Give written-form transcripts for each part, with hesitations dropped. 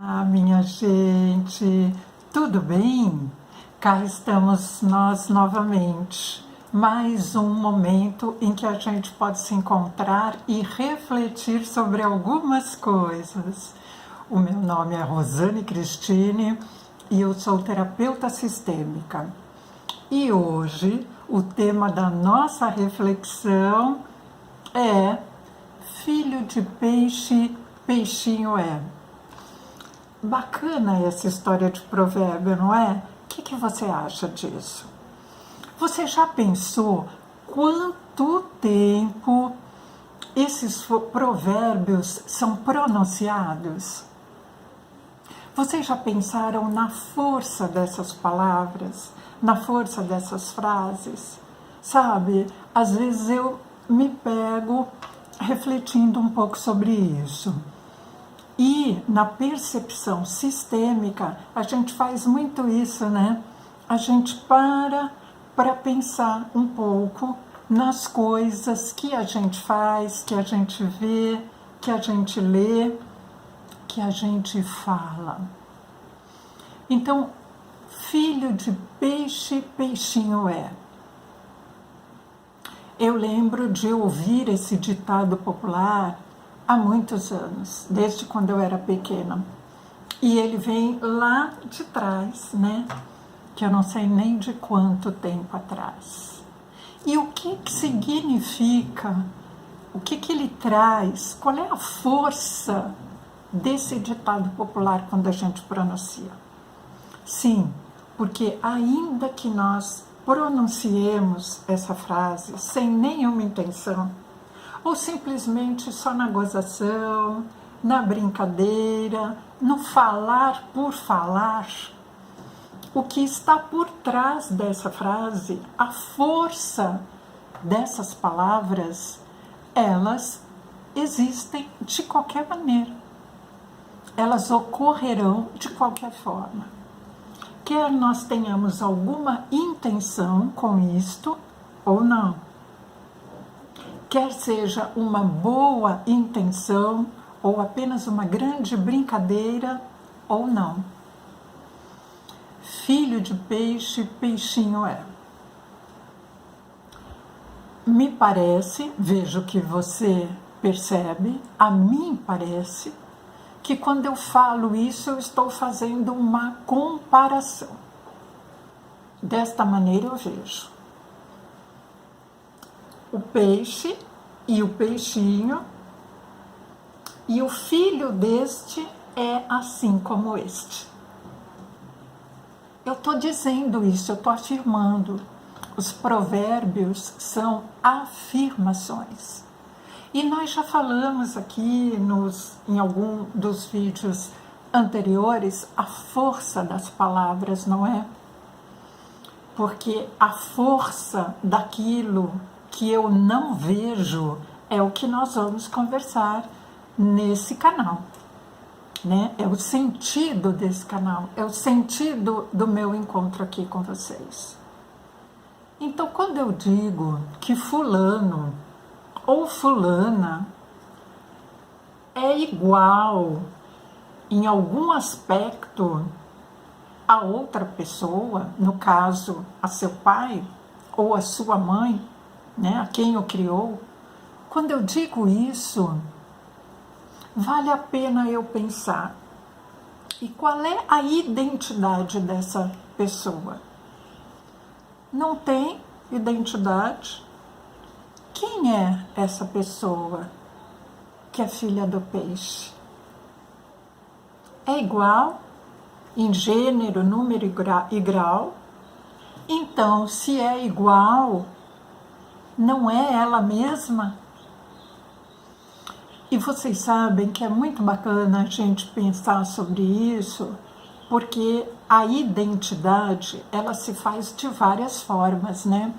Minha gente, tudo bem? Cá estamos nós novamente. Mais um momento em que a gente pode se encontrar e refletir sobre algumas coisas. O meu nome é Rosane Cristine e eu sou terapeuta sistêmica. E hoje o tema da nossa reflexão é filho de peixe, peixinho é. Bacana essa história de provérbio, não é? O que você acha disso? Você já pensou quanto tempo esses provérbios são pronunciados? Vocês já pensaram na força dessas palavras, na força dessas frases? Sabe, às vezes eu me pego refletindo um pouco sobre isso. E na percepção sistêmica, a gente faz muito isso, né? A gente para pensar um pouco nas coisas que a gente faz, que a gente vê, que a gente lê, que a gente fala. Então, filho de peixe, peixinho é. Eu lembro de ouvir esse ditado popular há muitos anos, desde quando eu era pequena. E ele vem lá de trás, né? Que eu não sei nem de quanto tempo atrás. E o que significa? O que ele traz? Qual é a força desse ditado popular quando a gente pronuncia? Sim, porque ainda que nós pronunciemos essa frase sem nenhuma intenção, ou simplesmente só na gozação, na brincadeira, no falar por falar, o que está por trás dessa frase, a força dessas palavras, elas existem de qualquer maneira. Elas ocorrerão de qualquer forma. Quer nós tenhamos alguma intenção com isto ou não. Quer seja uma boa intenção ou apenas uma grande brincadeira ou não. Filho de peixe, peixinho é. Me parece, vejo que você percebe, a mim parece que quando eu falo isso eu estou fazendo uma comparação. Desta maneira eu vejo. O peixe e o peixinho, e o filho deste é assim como este. Eu estou dizendo isso, eu estou afirmando. Os provérbios são afirmações. E nós já falamos aqui em algum dos vídeos anteriores a força das palavras, não é? Porque a força daquilo que eu não vejo é o que nós vamos conversar nesse canal, né? É o sentido desse canal, é o sentido do meu encontro aqui com vocês. Então, quando eu digo que fulano ou fulana é igual em algum aspecto a outra pessoa, no caso a seu pai ou a sua mãe, né, a quem o criou, quando eu digo isso, vale a pena eu pensar, e qual é a identidade dessa pessoa? Não tem identidade? Quem é essa pessoa que é filha do peixe? É igual em gênero, número e grau? Então, se é igual, não é ela mesma? E vocês sabem que é muito bacana a gente pensar sobre isso, porque a identidade, ela se faz de várias formas, né?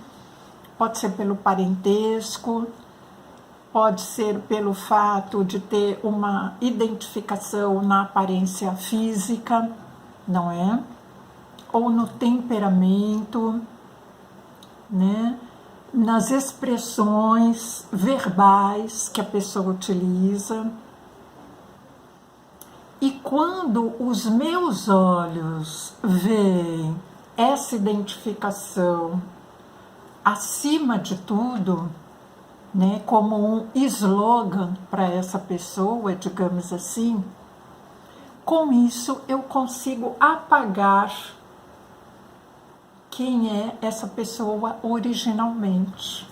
Pode ser pelo parentesco, pode ser pelo fato de ter uma identificação na aparência física, não é? Ou no temperamento, né? Nas expressões verbais que a pessoa utiliza. E quando os meus olhos veem essa identificação acima de tudo, né, como um slogan para essa pessoa, digamos assim, com isso eu consigo apagar quem é essa pessoa originalmente.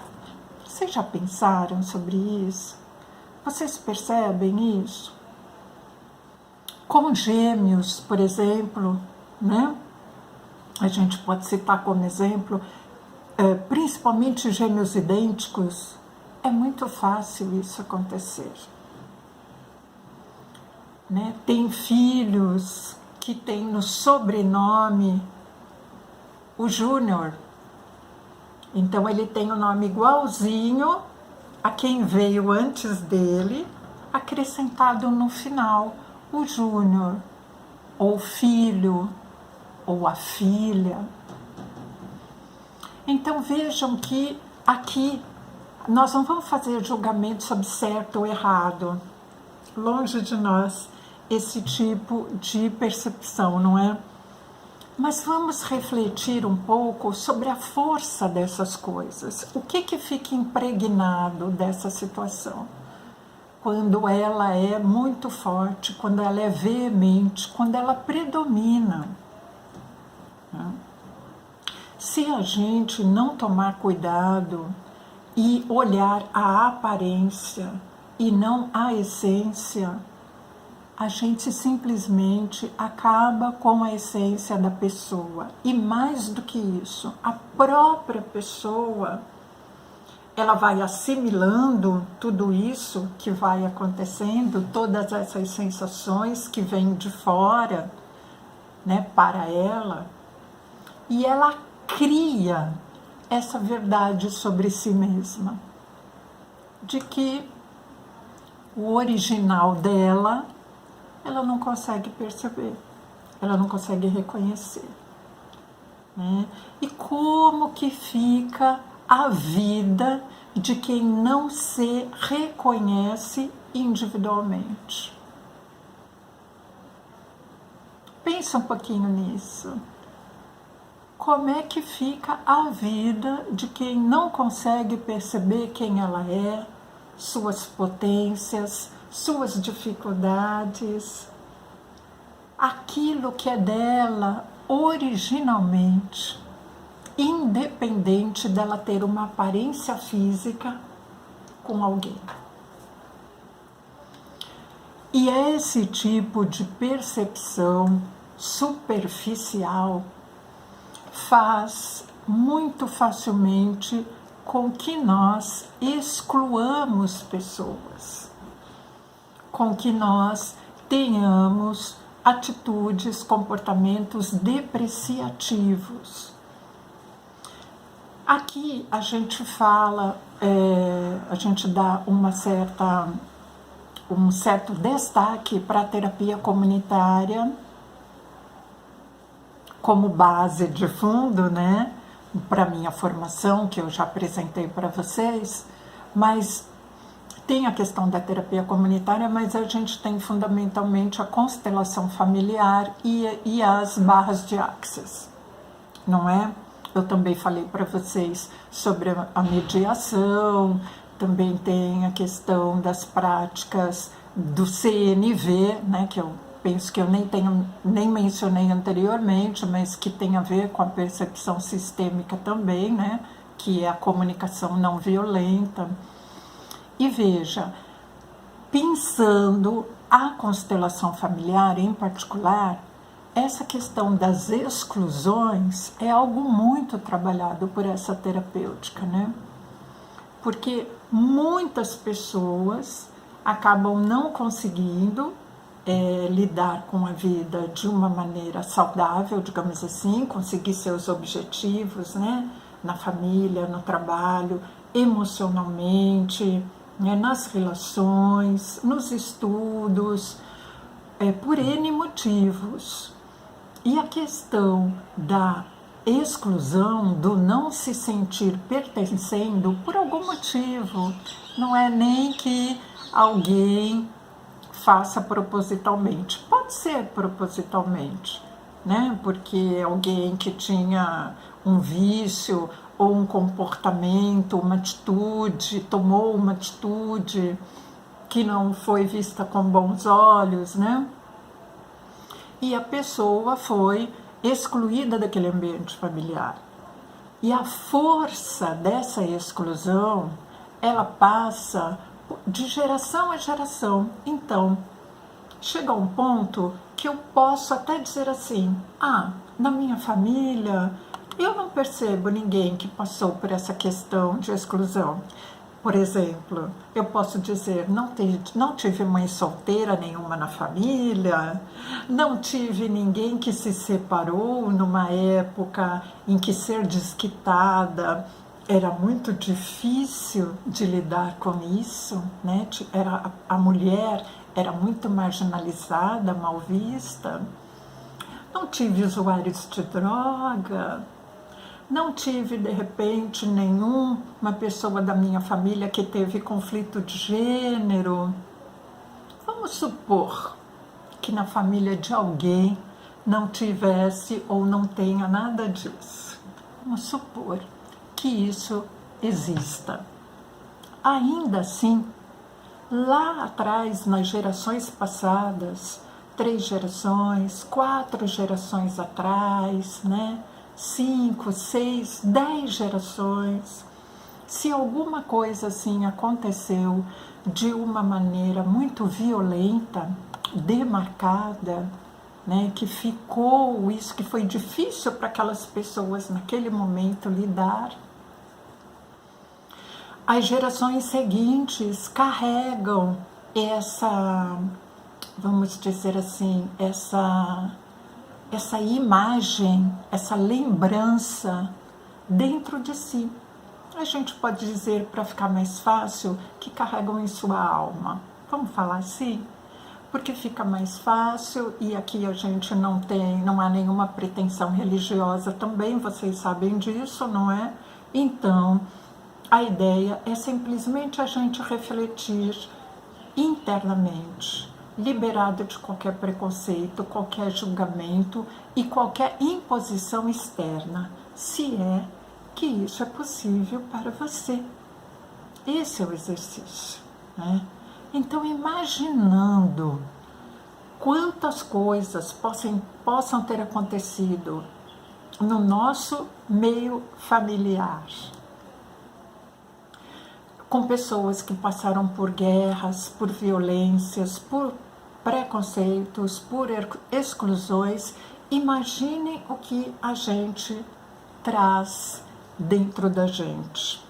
Vocês já pensaram sobre isso? Vocês percebem isso? Com gêmeos, por exemplo, né? A gente pode citar como exemplo, principalmente gêmeos idênticos, é muito fácil isso acontecer. Né? Tem filhos que têm no sobrenome o Júnior. Então ele tem o nome igualzinho a quem veio antes dele, acrescentado no final, o Júnior, ou filho, ou a filha. Então vejam que aqui nós não vamos fazer julgamento sobre certo ou errado. Longe de nós esse tipo de percepção, não é? Mas vamos refletir um pouco sobre a força dessas coisas. O que fica impregnado dessa situação? Quando ela é muito forte, quando ela é veemente, quando ela predomina. Se a gente não tomar cuidado e olhar a aparência e não a essência, a gente simplesmente acaba com a essência da pessoa. E mais do que isso, a própria pessoa, ela vai assimilando tudo isso que vai acontecendo, todas essas sensações que vêm de fora, né, para ela, e ela cria essa verdade sobre si mesma, de que o original dela, ela não consegue perceber, ela não consegue reconhecer. Né? E como que fica a vida de quem não se reconhece individualmente? Pensa um pouquinho nisso. Como é que fica a vida de quem não consegue perceber quem ela é, suas potências, suas dificuldades, aquilo que é dela originalmente, independente dela ter uma aparência física com alguém. E esse tipo de percepção superficial faz muito facilmente com que nós excluamos pessoas, com que nós tenhamos atitudes, comportamentos depreciativos. Aqui a gente fala, a gente dá um certo destaque para a terapia comunitária como base de fundo, né, para minha formação, que eu já apresentei para vocês, mas tem a questão da terapia comunitária, mas a gente tem fundamentalmente a constelação familiar e as barras de Axis, não é? Eu também falei para vocês sobre a mediação, também tem a questão das práticas do CNV, né, que eu penso que eu nem mencionei anteriormente, mas que tem a ver com a percepção sistêmica também, né, que é a comunicação não violenta. E veja, pensando a constelação familiar em particular, essa questão das exclusões é algo muito trabalhado por essa terapêutica, né? Porque muitas pessoas acabam não conseguindo lidar com a vida de uma maneira saudável, digamos assim, conseguir seus objetivos, né? Na família, no trabalho, emocionalmente, né? Nas relações, nos estudos, por N motivos. E a questão da exclusão, do não se sentir pertencendo por algum motivo, não é nem que alguém faça propositalmente. Pode ser propositalmente, né? Porque alguém que tinha um vício ou um comportamento, uma atitude, tomou uma atitude que não foi vista com bons olhos, né? E a pessoa foi excluída daquele ambiente familiar. E a força dessa exclusão, ela passa de geração a geração. Então, chega um ponto que eu posso até dizer assim, na minha família, eu não percebo ninguém que passou por essa questão de exclusão. Por exemplo, eu posso dizer, não tive mãe solteira nenhuma na família, não tive ninguém que se separou numa época em que ser desquitada era muito difícil de lidar com isso, né? A mulher era muito marginalizada, mal vista. Não tive usuários de droga. Não tive, de repente, nenhuma pessoa da minha família que teve conflito de gênero. Vamos supor que na família de alguém não tivesse ou não tenha nada disso. Vamos supor que isso exista. Ainda assim, lá atrás, nas gerações passadas, 3 gerações, 4 gerações atrás, né? 5, 6, 10 gerações, se alguma coisa assim aconteceu de uma maneira muito violenta, demarcada, né, que ficou isso, que foi difícil para aquelas pessoas naquele momento lidar, as gerações seguintes carregam essa, vamos dizer assim, essa imagem, essa lembrança dentro de si. A gente pode dizer, para ficar mais fácil, que carregam em sua alma. Vamos falar assim? Porque fica mais fácil e aqui a gente não há nenhuma pretensão religiosa também, vocês sabem disso, não é? Então, a ideia é simplesmente a gente refletir internamente, liberado de qualquer preconceito, qualquer julgamento e qualquer imposição externa, se é que isso é possível para você. Esse é o exercício, né? Então, imaginando quantas coisas possam ter acontecido no nosso meio familiar, com pessoas que passaram por guerras, por violências, por preconceitos, por exclusões, imaginem o que a gente traz dentro da gente.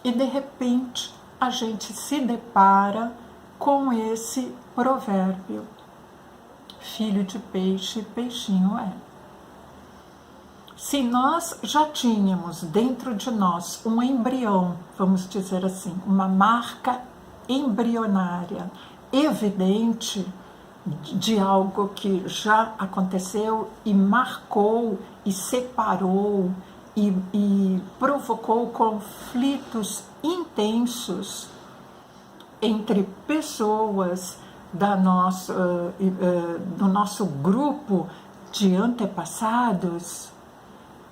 E de repente a gente se depara com esse provérbio: filho de peixe, peixinho é. Se nós já tínhamos dentro de nós um embrião, vamos dizer assim, uma marca embrionária, evidente de algo que já aconteceu e marcou e separou e provocou conflitos intensos entre pessoas do nosso grupo de antepassados.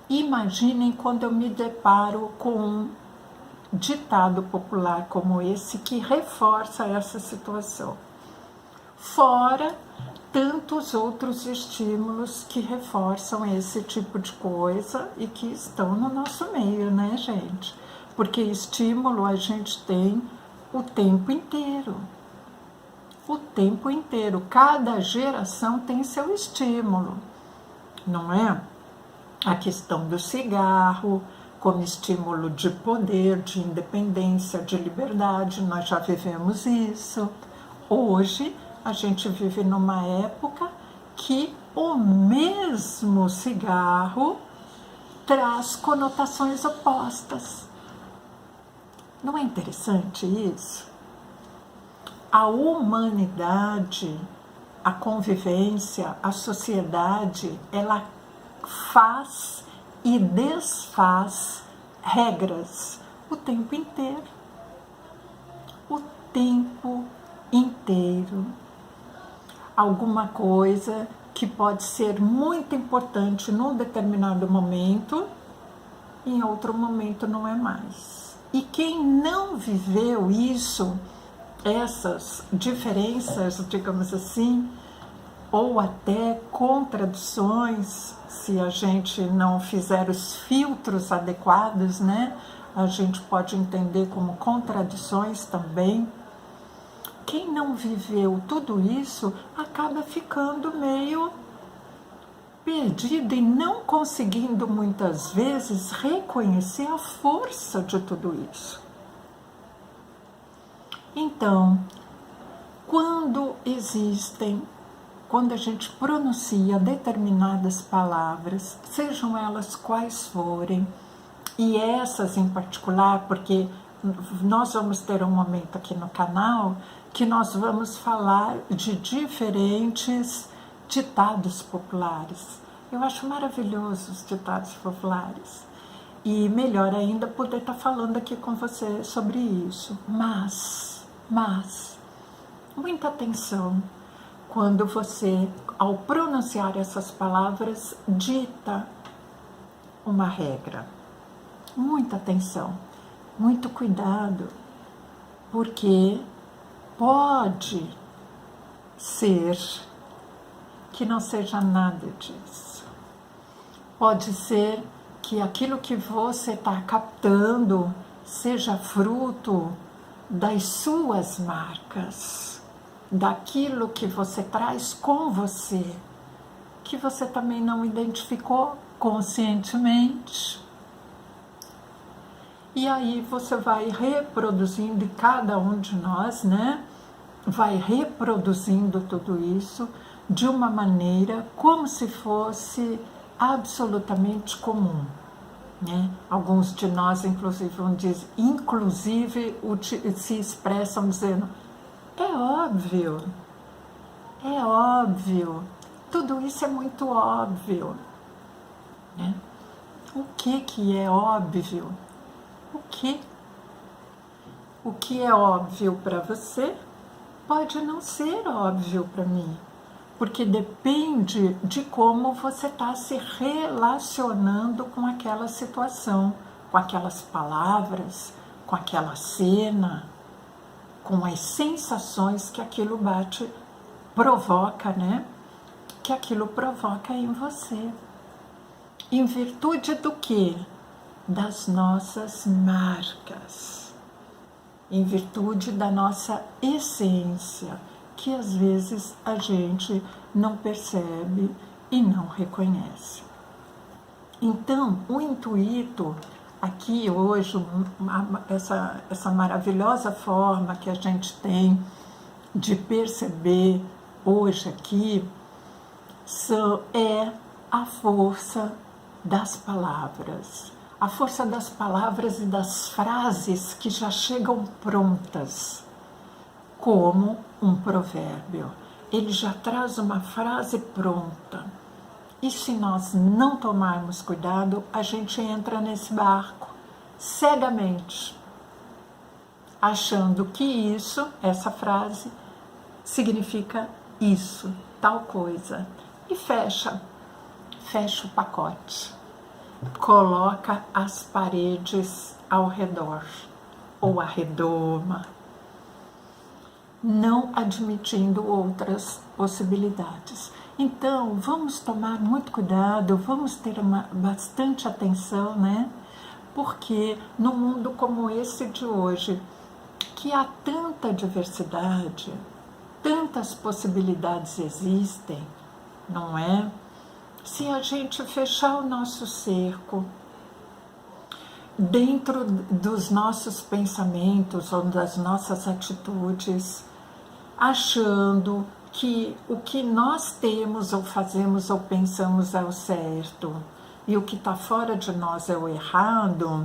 Imaginem quando eu me deparo com um ditado popular como esse que reforça essa situação. Fora tantos outros estímulos que reforçam esse tipo de coisa e que estão no nosso meio, né, gente? Porque estímulo a gente tem o tempo inteiro. O tempo inteiro. Cada geração tem seu estímulo, não é? A questão do cigarro como estímulo de poder, de independência, de liberdade, nós já vivemos isso. Hoje, a gente vive numa época que o mesmo cigarro traz conotações opostas. Não é interessante isso? A humanidade, a convivência, a sociedade, ela faz e desfaz regras o tempo inteiro. O tempo inteiro. alguma coisa que pode ser muito importante num determinado momento, em outro momento não é mais. E quem não viveu isso, essas diferenças, digamos assim, ou até contradições, se a gente não fizer os filtros adequados, né? A gente pode entender como contradições também. Quem não viveu tudo isso acaba ficando meio perdido e não conseguindo muitas vezes reconhecer a força de tudo isso. Então, quando a gente pronuncia determinadas palavras, sejam elas quais forem, e essas em particular, porque nós vamos ter um momento aqui no canal que nós vamos falar de diferentes ditados populares. Eu acho maravilhoso os ditados populares. E melhor ainda poder estar falando aqui com você sobre isso. Mas, muita atenção quando você, ao pronunciar essas palavras, dita uma regra. Muita atenção, muito cuidado, porque pode ser que não seja nada disso. Pode ser que aquilo que você está captando seja fruto das suas marcas, daquilo que você traz com você, que você também não identificou conscientemente. E aí você vai reproduzindo, e cada um de nós, né, vai reproduzindo tudo isso de uma maneira como se fosse absolutamente comum. Né? Alguns de nós, inclusive, se expressam dizendo: é óbvio, tudo isso é muito óbvio. Né? O que é óbvio? O que é óbvio para você pode não ser óbvio para mim, porque depende de como você está se relacionando com aquela situação, com aquelas palavras, com aquela cena, com as sensações que aquilo provoca, né? Que aquilo provoca em você. Em virtude do quê? Das nossas marcas, em virtude da nossa essência, que às vezes a gente não percebe e não reconhece. Então, o intuito aqui hoje, essa maravilhosa forma que a gente tem de perceber hoje aqui, é a força das palavras. A força das palavras e das frases que já chegam prontas, como um provérbio. Ele já traz uma frase pronta. E se nós não tomarmos cuidado, a gente entra nesse barco cegamente, achando que essa frase, significa isso, tal coisa. E fecha o pacote. Coloca as paredes ao redor, ou a redoma, não admitindo outras possibilidades. Então, vamos tomar muito cuidado, vamos ter bastante atenção, né? Porque no mundo como esse de hoje, que há tanta diversidade, tantas possibilidades existem, não é? Se a gente fechar o nosso cerco dentro dos nossos pensamentos ou das nossas atitudes, achando que o que nós temos ou fazemos ou pensamos é o certo e o que está fora de nós é o errado,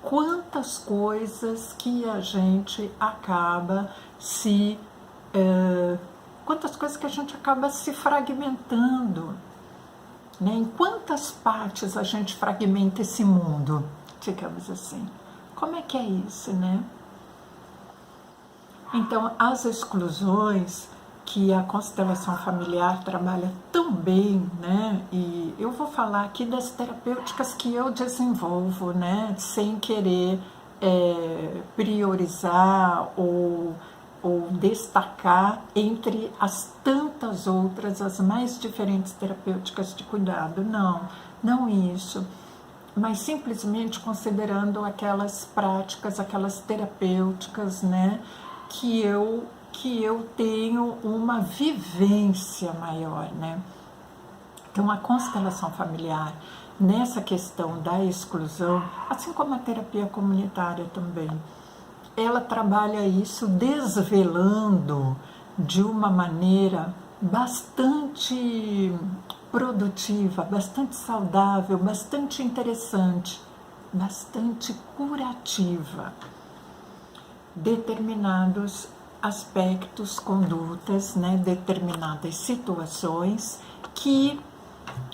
quantas coisas que a gente acaba se fragmentando. Em quantas partes a gente fragmenta esse mundo, digamos assim? Como é que é isso, né? Então, as exclusões que a constelação familiar trabalha tão bem, né? E eu vou falar aqui das terapêuticas que eu desenvolvo, né? Sem querer priorizar ou destacar entre as tantas outras, as mais diferentes terapêuticas de cuidado. Não isso. Mas simplesmente considerando aquelas práticas, aquelas terapêuticas, né? Que eu tenho uma vivência maior, né? Então, a constelação familiar, nessa questão da exclusão, assim como a terapia comunitária também, ela trabalha isso desvelando de uma maneira bastante produtiva, bastante saudável, bastante interessante, bastante curativa determinados aspectos, condutas, né, determinadas situações que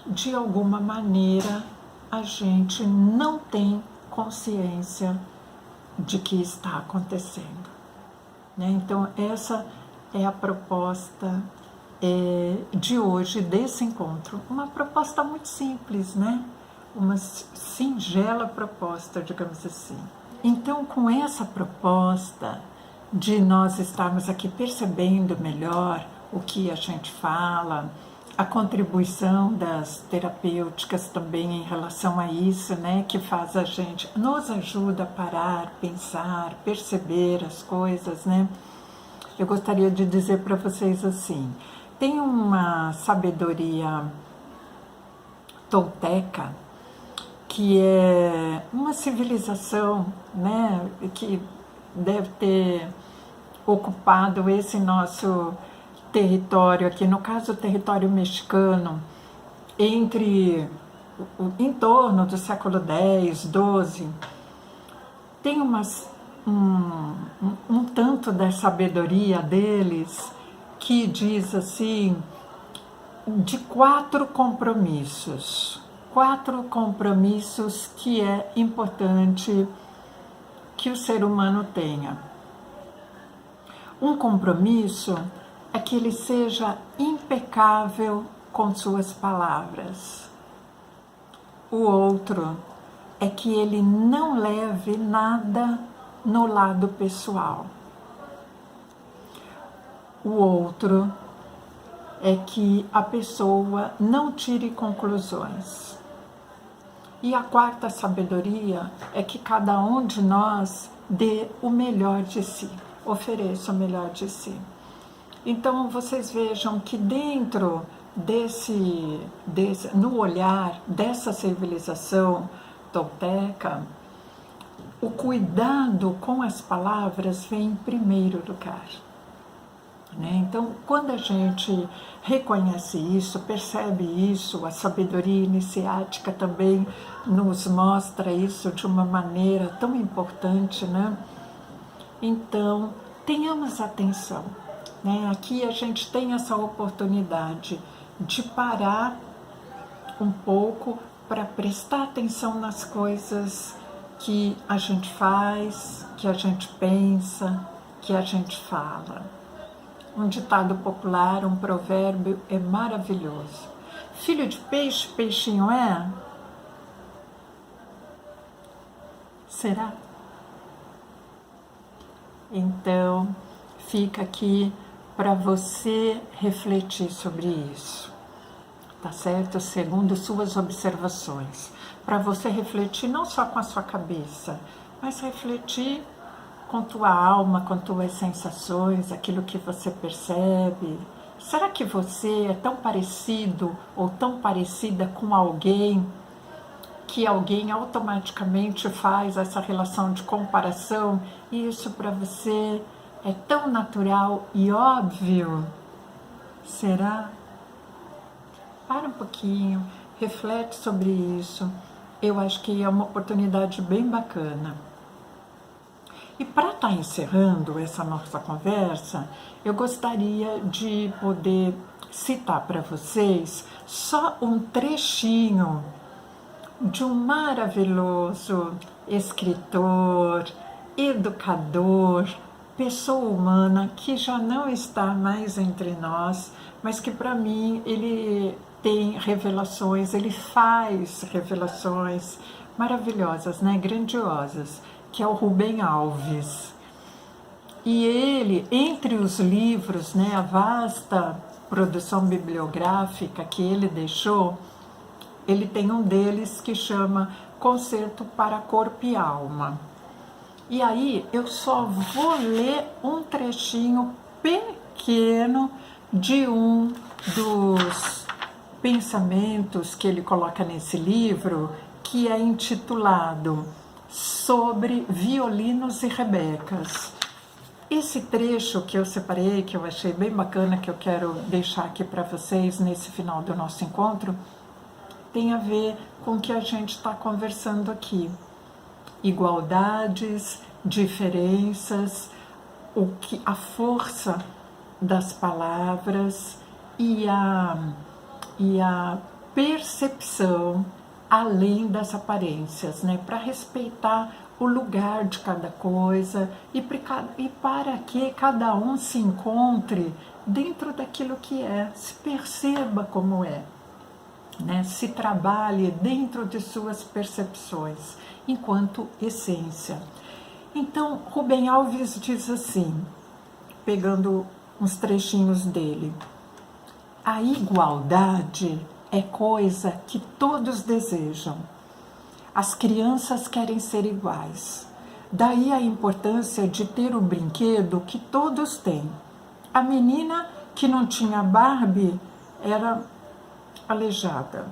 de alguma maneira a gente não tem consciência de que está acontecendo, né? Então essa é a proposta de hoje desse encontro, uma proposta muito simples, né? Uma singela proposta, digamos assim. Então, com essa proposta de nós estarmos aqui percebendo melhor o que a gente fala, a contribuição das terapêuticas também em relação a isso, né, que faz a gente, nos ajuda a parar, pensar, perceber as coisas, né? Eu gostaria de dizer para vocês assim, tem uma sabedoria tolteca, que é uma civilização, né, que deve ter ocupado esse nosso território aqui, no caso o território mexicano, em torno do século X, XII, tem um tanto da sabedoria deles que diz assim, de 4 compromissos que é importante que o ser humano tenha. Um compromisso é que ele seja impecável com suas palavras. O outro é que ele não leve nada no lado pessoal. O outro é que a pessoa não tire conclusões. E a 4ª sabedoria é que cada um de nós dê o melhor de si, ofereça o melhor de si. Então, vocês vejam que dentro no olhar dessa civilização tolteca, o cuidado com as palavras vem em primeiro lugar. Então, quando a gente reconhece isso, percebe isso, a sabedoria iniciática também nos mostra isso de uma maneira tão importante, né? Então, tenhamos atenção, né? Aqui a gente tem essa oportunidade de parar um pouco para prestar atenção nas coisas que a gente faz, que a gente pensa, que a gente fala. Um ditado popular, um provérbio é maravilhoso. Filho de peixe, peixinho é? Será? Então, fica aqui para você refletir sobre isso, tá certo? Segundo suas observações. Para você refletir não só com a sua cabeça, mas refletir com tua alma, com tuas sensações, aquilo que você percebe. Será que você é tão parecido ou tão parecida com alguém que alguém automaticamente faz essa relação de comparação e isso para você é tão natural e óbvio? Será? Para um pouquinho, reflete sobre isso. Eu acho que é uma oportunidade bem bacana. E para estar encerrando essa nossa conversa, eu gostaria de poder citar para vocês só um trechinho de um maravilhoso escritor, educador, pessoa humana que já não está mais entre nós, mas que para mim ele tem revelações, ele faz revelações maravilhosas, né? Grandiosas, que é o Rubem Alves. E ele, entre os livros, né, a vasta produção bibliográfica que ele deixou, ele tem um deles que chama Concerto para Corpo e Alma. E aí eu só vou ler um trechinho pequeno de um dos pensamentos que ele coloca nesse livro, que é intitulado Sobre Violinos e Rebecas. Esse trecho que eu separei, que eu achei bem bacana, que eu quero deixar aqui para vocês nesse final do nosso encontro, tem a ver com o que a gente está conversando aqui. Igualdades, diferenças, a força das palavras e a percepção além das aparências, né? Para respeitar o lugar de cada coisa e para que cada um se encontre dentro daquilo que é, se perceba como é, né? Se trabalhe dentro de suas percepções, enquanto essência. Então, Rubem Alves diz assim, pegando uns trechinhos dele: a igualdade é coisa que todos desejam. As crianças querem ser iguais. Daí a importância de ter o brinquedo que todos têm. A menina que não tinha Barbie era aleijada.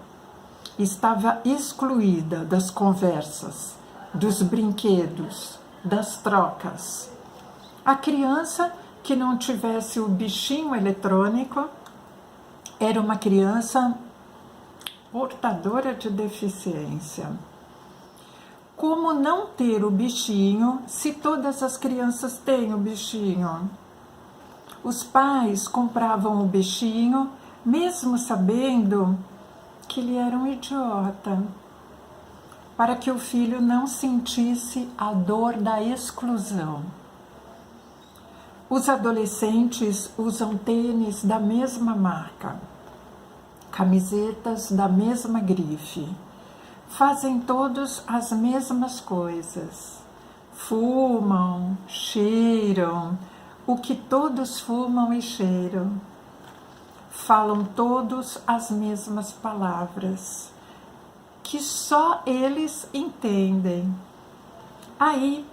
Estava excluída das conversas, dos brinquedos, das trocas. A criança que não tivesse o bichinho eletrônico era uma criança portadora de deficiência. Como não ter o bichinho se todas as crianças têm o bichinho? Os pais compravam o bichinho, mesmo sabendo que ele era um idiota, para que o filho não sentisse a dor da exclusão. Os adolescentes usam tênis da mesma marca, camisetas da mesma grife, fazem todos as mesmas coisas, fumam, cheiram, o que todos fumam e cheiram, falam todos as mesmas palavras, que só eles entendem. Ai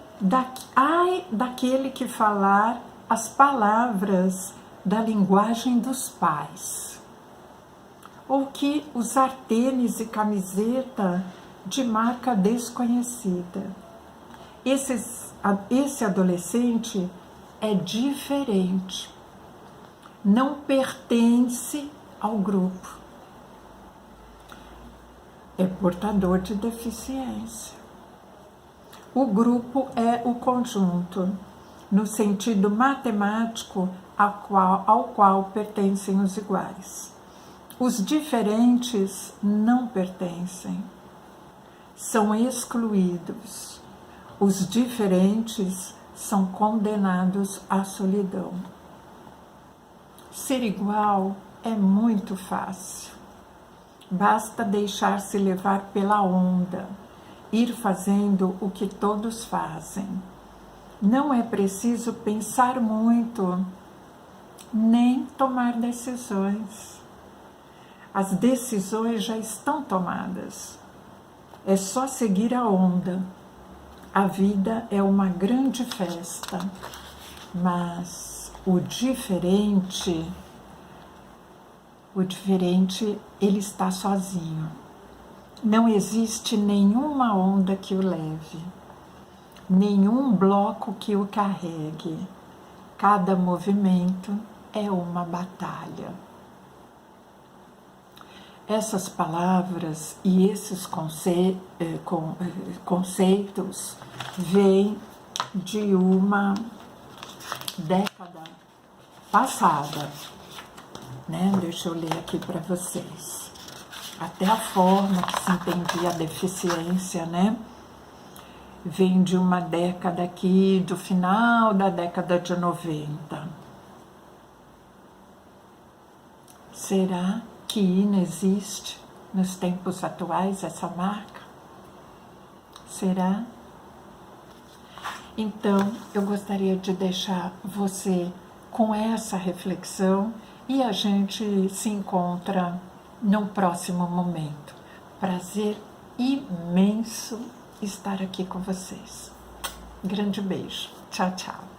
daquele que falar as palavras da linguagem dos pais, ou que usar tênis e camiseta de marca desconhecida. Esse adolescente é diferente, não pertence ao grupo, é portador de deficiência. O grupo é o conjunto, no sentido matemático ao qual pertencem os iguais. Os diferentes não pertencem, são excluídos. Os diferentes são condenados à solidão. Ser igual é muito fácil. Basta deixar-se levar pela onda, ir fazendo o que todos fazem. Não é preciso pensar muito, nem tomar decisões. As decisões já estão tomadas. É só seguir a onda. A vida é uma grande festa, mas o diferente, ele está sozinho. Não existe nenhuma onda que o leve, nenhum bloco que o carregue. Cada movimento é uma batalha. Essas palavras e esses conceitos vêm de uma década passada, né? Deixa eu ler aqui para vocês. Até a forma que se entendia a deficiência, né? vem de uma década aqui, do final da década de 90. Será que inexiste nos tempos atuais essa marca? Será? Então, eu gostaria de deixar você com essa reflexão e a gente se encontra num próximo momento. Prazer imenso estar aqui com vocês. Grande beijo. Tchau, tchau.